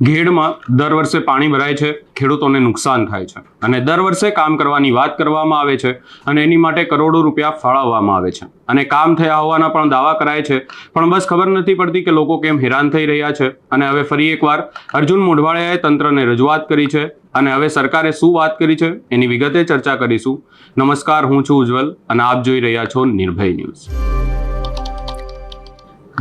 ઘેડમાં દર વર્ષે પાણી ભરાય છે, ખેડૂતોને નુકસાન થાય છે અને દર વર્ષે કામ કરવાની વાત કરવામાં આવે છે અને એની માટે કરોડો રૂપિયા ફાળવવામાં આવે છે અને કામ થયા હોવાના પણ દાવા કરાય છે, પણ બસ ખબર નથી પડતી કે લોકો કેમ હેરાન થઈ રહ્યા છે. અને હવે ફરી એકવાર અર્જુન મોઢવાડિયાએ તંત્રને રજૂઆત કરી છે અને હવે સરકારે શું વાત કરી છે એની વિગતે ચર્ચા કરીશું. નમસ્કાર, હું છું ઉજ્જવલ અને આપ જોઈ રહ્યા છો નિર્ભય ન્યૂઝ.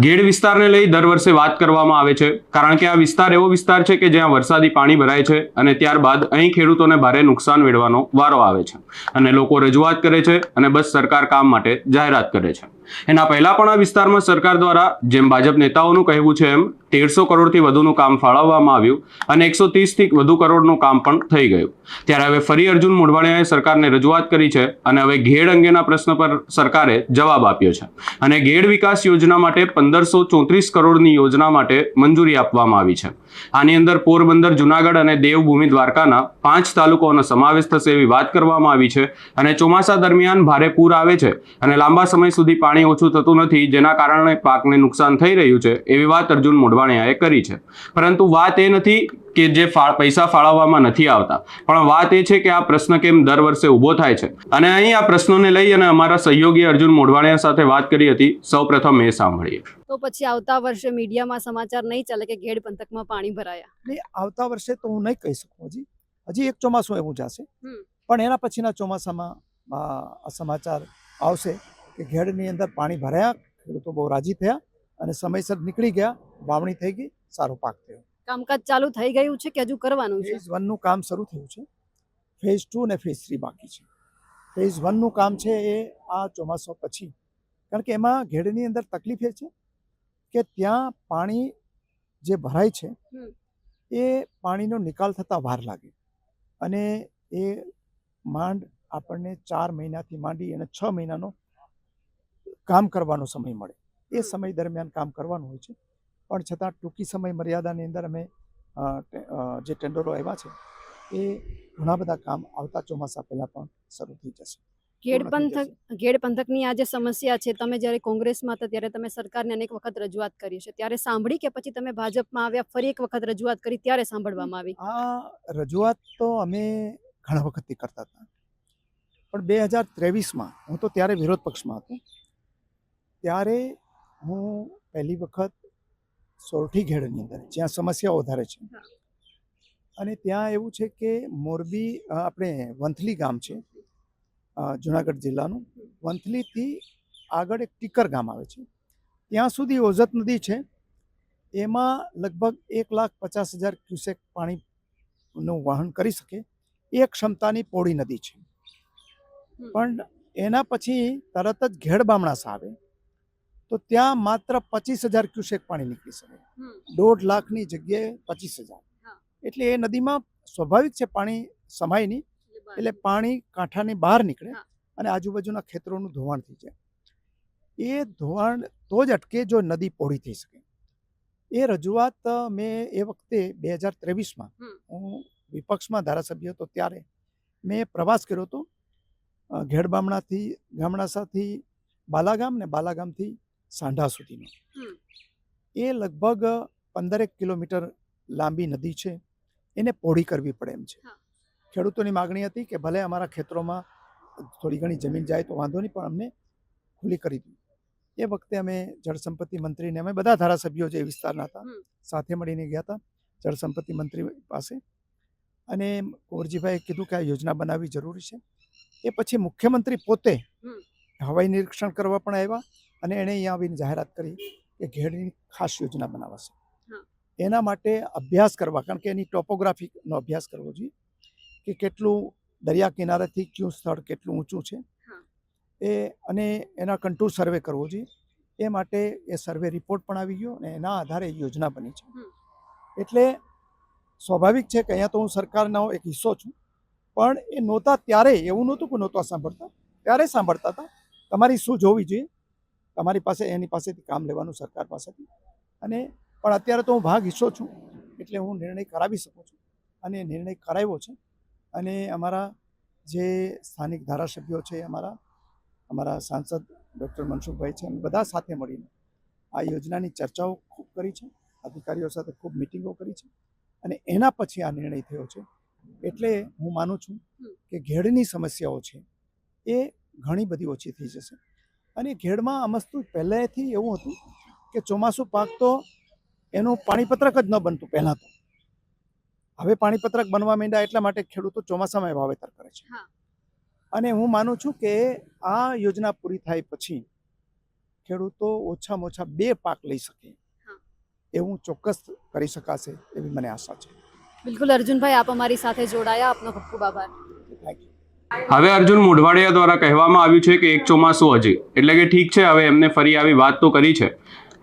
ગેડ વિસ્તારને લઈ દર વર્ષે વાત કરવામાં આવે છે, કારણ કે આ વિસ્તાર એવો વિસ્તાર છે કે જ્યાં વરસાદી પાણી ભરાય છે અને ત્યારબાદ અહીં ખેડૂતોને ભારે નુકસાન વેઠવાનો વારો આવે છે અને લોકો રજૂઆત કરે છે અને બસ સરકાર કામ માટે જાહેરાત કરે છે. એના પહેલા પણ આ વિસ્તારમાં સરકાર દ્વારા જેમ ભાજપ નેતાઓનું કહેવું છે એમ 150 કરોડથી વધુનું કામ ફાળવવામાં આવ્યું અને 130થી વધુ કરોડનું કામ પણ થઈ ગયું. ત્યારે હવે ફરી અર્જુન મોઢવાડિયાએ સરકારને રજૂઆત કરી છે અને હવે ઘેડ અંગેના પ્રશ્ન પર સરકારે જવાબ આપ્યો છે અને ઘેડ વિકાસ યોજના માટે 1534 કરોડની યોજના માટે મંજૂરી આપવામાં આવી છે. આની અંદર પોરબંદર, જુનાગઢ અને દેવભૂમિ દ્વારકાના 5 તાલુકાઓનો સમાવેશ થશે એવી વાત કરવામાં આવી છે. અને ચોમાસા દરમિયાન ભારે પૂર આવે છે અને લાંબા સમય સુધી પાણી ઓછું થતું નથી, જેના કારણે પાકને નુકસાન થઈ રહ્યું છે એવી વાત અર્જુન મોઢવાડિયાએ કરી છે. પરંતુ વાત એ નથી કે જે પૈસા ફાળવવામાં નથી આવતા, પણ વાત એ છે કે આ પ્રશ્ન કેમ દર વર્ષે ઊભો થાય છે. અને અહીં આ પ્રશ્નોને લઈ અને અમારા સહયોગી અર્જુન મોઢવાડિયા સાથે વાત કરી હતી. સૌપ્રથમ એ સાંભળીએ. તો પછી આવતા વર્ષે મીડિયામાં સમાચાર નહીં ચાલે કે ઘેડ પંથકમાં પાણી ભરાયા? નહીં, આવતા વર્ષે તો હું નહીં કહી શકું. હજી એક ચોમાસું એવું જશે, પણ એના પછીના ચોમાસામાં આ સમાચાર આવશે કે ઘેડની અંદર પાણી ભરાયા, ખેડૂતો બહુ રાજી થયા અને સમયસર નીકળી ગયા, વાવણી થઈ ગઈ, સારો પાક થયો. કામકાજ ચાલુ થઈ ગયું છે કે હજુ કરવાનું છે? ફેઝ 1નું કામ શરૂ થયું છે, ફેઝ 2 અને ફેઝ 3 બાકી છે. ફેઝ 1નું કામ છે એ આ ચોમાસા પછી, કારણ કે એમાં ઘેડની અંદર તકલીફ એ છે કે ત્યાં પાણી જે ભરાય છે એ પાણીનો નિકાલ થતાં વાર લાગે અને એ માંડ આપણને 4 મહિનાથી માંડી અને 6 મહિનાનો કામ કરવાનો સમય મળે. એ સમય દરમિયાન કામ કરવાનું હોય છે, પણ છતાં ટૂંકી સમય મર્યાદાની અંદર અમે જે ટેન્ડરો આવ્યા છે એ ઘણા બધા કામ આવતા ચોમાસા પહેલાં પણ શરૂ થઈ જશે. ઘેડ પંથકની આ જે સમસ્યા છે, તમે જ્યારે કોંગ્રેસમાં હતા ત્યારે તમે સરકારને અનેક વખત રજૂઆત કરી છે, ત્યારે સાંભળી કે પછી તમે ભાજપમાં આવ્યા ફરી એક વખત રજૂઆત કરી ત્યારે સાંભળવામાં આવી? આ રજૂઆત તો અમે ઘણા વખતથી કરતા હતા, પણ 2023માં હું તો ત્યારે વિરોધ પક્ષમાં હતો, ત્યારે હું પહેલી વખત સોરઠી ઘેડની અંદર જ્યાં સમસ્યાઓ વધારે છે અને ત્યાં એવું છે કે મોરબી આપણે વંથલી ગામ છે, જુનાગઢ જિલ્લાનું, વંથલીથી આગળ એક ટીકર ગામ આવે છે, ત્યાં સુધી ઓઝત નદી છે. એમાં લગભગ 1,50,000 ક્યુસેક પાણીનું વહન કરી શકે એ ક્ષમતાની પહોળી નદી છે. પણ એના પછી તરત જ ઘેડ બામણાસ આવે તો ત્યાં માત્ર 25,000 ક્યુસેક પાણી નીકળી શકે. 1.5 લાખની જગ્યાએ 25,000. એટલે એ નદીમાં સ્વાભાવિક છે પાણી સમાય નહીં, એટલે પાણી કાંઠાની બહાર નીકળે અને આજુબાજુના ખેતરોનું ધોવાણ થઈ જાય. એ ધોવાણ તો જ અટકે જો નદી પહોળી થઈ શકે. એ રજૂઆત મેં એ વખતે 2023માં હું વિપક્ષમાં ધારાસભ્ય હતો ત્યારે મેં પ્રવાસ કર્યો હતો ઘેડ ગામડાસાથી બાલાગામ ને બાલાગામથી સાંઢા સુધીનો. એ લગભગ 15 કિલોમીટર લાંબી નદી છે, એને પહોળી કરવી પડે એમ છે. ખેડૂતોની માગણી હતી કે ભલે અમારા ખેતરોમાં થોડી ઘણી જમીન જાય તો વાંધો નહીં, પણ અમને ખુલ્લી કરી દીધી. એ વખતે અમે જળસંપત્તિ મંત્રીને, અમે બધા ધારાસભ્યો જે વિસ્તારના હતા સાથે મળીને ગયા હતા જળસંપત્તિ મંત્રી પાસે, અને કુંવરજીભાઈએ કીધું કે આ યોજના બનાવવી જરૂરી છે. એ પછી મુખ્યમંત્રી પોતે હવાઈ નિરીક્ષણ કરવા પણ આવ્યા અને એણે અહીંયા આવીને જાહેરાત કરી કે ઘેડની ખાસ યોજના બનાવાશે. એના માટે અભ્યાસ કરવા, કારણ કે એની ટોપોગ્રાફીનો અભ્યાસ કરવો જોઈએ કે કેટલું દરિયા કિનારેથી કયું સ્થળ કેટલું ઊંચું છે એ, અને એના કંટુર સર્વે કરવો જોઈએ. એ માટે એ સર્વે રિપોર્ટ પણ આવી ગયો અને એના આધારે યોજના બની છે. એટલે સ્વાભાવિક છે કે અહીંયા તો હું સરકારનો એક હિસ્સો છું, પણ એ નહોતા ત્યારે એવું નહોતું કે નહોતા સાંભળતા, ત્યારે સાંભળતા હતા. તમારી શું જોવી જોઈએ, તમારી પાસે એની પાસેથી કામ લેવાનું સરકાર પાસેથી. અને પણ અત્યારે તો હું ભાગ હિસ્સો છું, એટલે હું નિર્ણય કરાવી શકું છું અને નિર્ણય કરાવ્યો છે. અને અમારા જે સ્થાનિક ધારાસભ્યો છે, અમારા સાંસદ ડૉક્ટર મનસુખભાઈ છે, અમે બધા સાથે મળીને આ યોજનાની ચર્ચાઓ ખૂબ કરી છે, અધિકારીઓ સાથે ખૂબ મિટિંગો કરી છે અને એના પછી આ નિર્ણય થયો છે. એટલે હું માનું છું કે ઘેડની સમસ્યાઓ છે એ ઘણી બધી ઓછી થઈ જશે. અને ઘેડમાં આ વસ્તુ પહેલેથી એવું હતું કે ચોમાસું પાક તો એનું પાણીપત્રક જ ન બનતું પહેલાં તો. હવે પાણીપત્રક બનવા માંડ્યા એટલા માટે ખેડૂતો ચોમાસામાં વાવેતર કરે છે. હા. અને હું માનું છું કે આ યોજના પૂરી થાય પછી ખેડૂતો ઓછામાં ઓછા 2 પાક લઈ શકે એવું ચોક્કસ કરી શકાશે એવી મને આશા છે. બિલકુલ અર્જુનભાઈ, આપ અમારી સાથે જોડાયા, આપનો ખૂબ ખૂબ આભાર. Thank you. હવે અર્જુન મોઢવાડિયા દ્વારા કહેવામાં આવ્યું છે કે એક ચોમાસું હજી, એટલે કે ઠીક છે, હવે એમને ફરી આવી વાત તો કરી છે,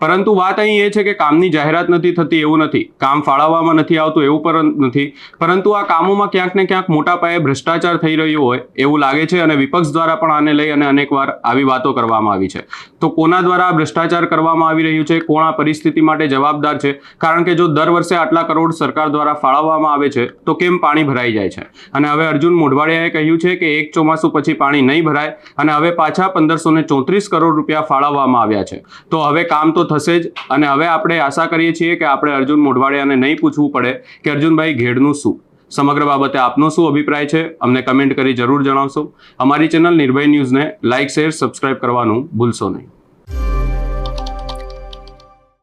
પરંતુ વાત અહીં એ છે કે કામની જાહેરાત નથી થતી એવું નથી, કામ ફાળવવામાં નથી આવતું એવું પણ નથી, પરંતુ આ કામોમાં ક્યાંક ને ક્યાંક મોટા પાયે ભ્રષ્ટાચાર થઈ રહ્યો હોય એવું લાગે છે. અને વિપક્ષ દ્વારા પણ આને લઈ અને અનેકવાર આવી વાતો કરવામાં આવી છે. તો કોના દ્વારા આ ભ્રષ્ટાચાર કરવામાં આવી રહ્યું છે, કોણ આ પરિસ્થિતિ માટે જવાબદાર છે? કારણ કે જો દર વર્ષે આટલા કરોડ સરકાર દ્વારા ફાળવવામાં આવે છે તો કેમ પાણી ભરાઈ જાય છે? અને હવે અર્જુન મોઢવાડિયાએ કહ્યું છે કે એક ચોમાસું પછી પાણી નહીં ભરાય અને હવે પાછા 1534 કરોડ રૂપિયા ફાળવવામાં આવ્યા છે. તો હવે કામ તો થશે જ. અને હવે આપણે આશા કરીએ છીએ કે આપણે અર્જુન મોઢવાડિયાને નહીં પૂછવું પડે કે અર્જુનભાઈ ઘેડનું શું. સમગ્ર બાબતે આપનો શું અભિપ્રાય છે અમને કમેન્ટ કરી જરૂર જણાવશો. અમારી ચેનલ નિર્ભય ન્યૂઝને લાઇક, શેર, સબસ્ક્રાઇબ કરવાનું ભૂલશો નહીં.